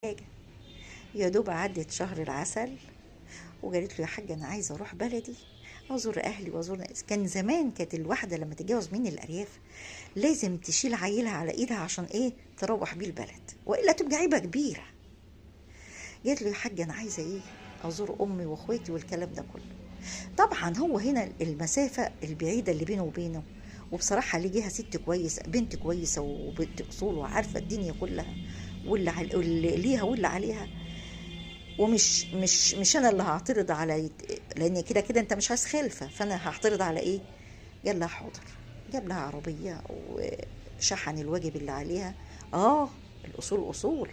حاجة. يا دوب عدت شهر العسل وقالت له يا حاج انا عايزه اروح بلدي ازور اهلي وازور ناس. كان زمان كانت الواحده لما تتجوز من الارياف لازم تشيل عيلها على ايدها عشان ايه تروح بيه البلد والا تبقى عيبه كبيره. قالت له يا حاج انا عايزه ايه ازور امي واخواتي والكلام ده كله. طبعا هو هنا المسافه البعيده اللي بينه وبينه، وبصراحه لقيها ست كويسه بنت كويسه وبنت اصول وعارفه الدنيا كلها واللي ليها واللي عليها. ومش مش انا اللي هعترض على، لان كده كده انت مش عايز خلفه فانا هعترض على ايه. قال لها حاضر، جاب لها عربيه وشحن الواجب اللي عليها. اه، الاصول اصول.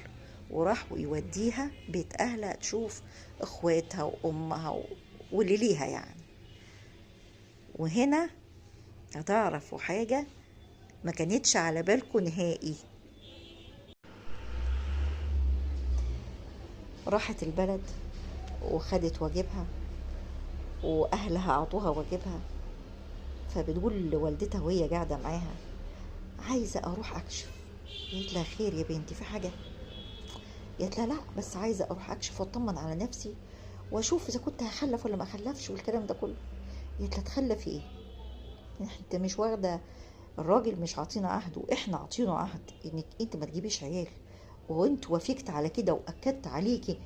وراح يوديها بيت اهلها تشوف اخواتها وامها واللي ليها يعني. وهنا هتعرفوا حاجه ما كانتش على بالكم نهائي. راحت البلد وخدت واجبها واهلها اعطوها واجبها. فبتقول لوالدتها وهي قاعدة معاها عايزة أروح أكشف. قالت لها خير يا بنتي في حاجة؟ قالت لها لا بس عايزة أروح أكشف وأطمن على نفسي وأشوف إذا كنت هخلف ولا ما أخلفش والكلام ده كله. قالت لها تخلفي إيه؟ أنت مش واخدة، الراجل مش عاطينا عهد وإحنا عاطينه عهد إنك أنت ما تجيبيش عيال، وأنت وافقت على كده وأكدت عليكي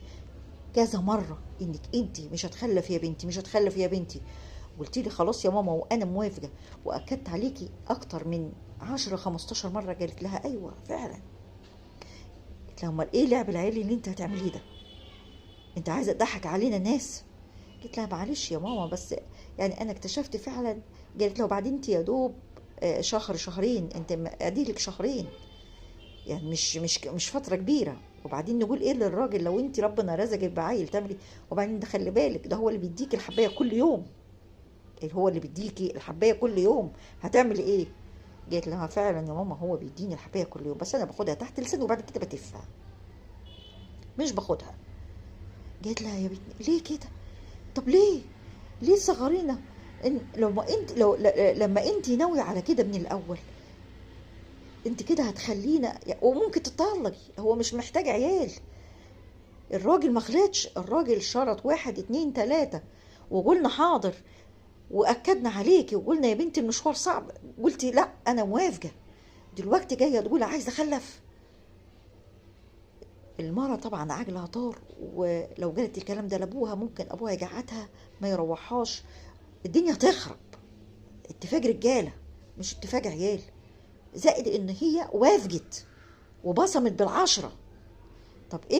كذا مرة انك انت مش هتخلف يا بنتي مش هتخلف يا بنتي. قلت لي خلاص يا ماما وانا موافقة واكدت عليكي اكتر من 10 15 مرة. قالت لها ايوه فعلا. قلت لها امال ايه لعب العيال اللي انت هتعمليه ده؟ انت عايزة تضحك علينا الناس؟ قلت لها معلش يا ماما بس يعني انا اكتشفت فعلا. قالت له وبعدين انت يا دوب شهر شهرين، انت اديلك شهرين يعني مش فترة كبيرة. وبعدين نقول ايه للراجل لو انت ربنا رزقك بعيل تعملي؟ وبعدين ده خلي بالك ده هو اللي بيديك الحباية كل يوم، هو اللي بيديكي الحباية كل يوم، هتعملي ايه؟ قالت لها فعلا يا ماما هو بيديني الحباية كل يوم بس انا باخدها تحت لساني وبعد كده بتفها مش باخدها. قالت لها يا بنتي ليه كده؟ طب ليه؟ ليه صغرينا؟ إن لما انت لما انت ناوية على كده من الاول انت كده هتخلينا وممكن تطلقي. هو مش محتاج عيال، الراجل ما خلتش، الراجل شرط واحد اتنين تلاتة وقلنا حاضر واكدنا عليكي وقلنا يا بنتي المشوار صعب قلتي لا انا موافقه. دلوقتي جايه تقول عايزه اخلف؟ المرة طبعا عجلها طار، ولو قالت الكلام ده لابوها ممكن ابوها يقعدها ما يروحهاش، الدنيا تخرب. اتفاق رجاله مش اتفاق عيال. زائد ان هي وافقت وبصمت بالعشرة. طب ايه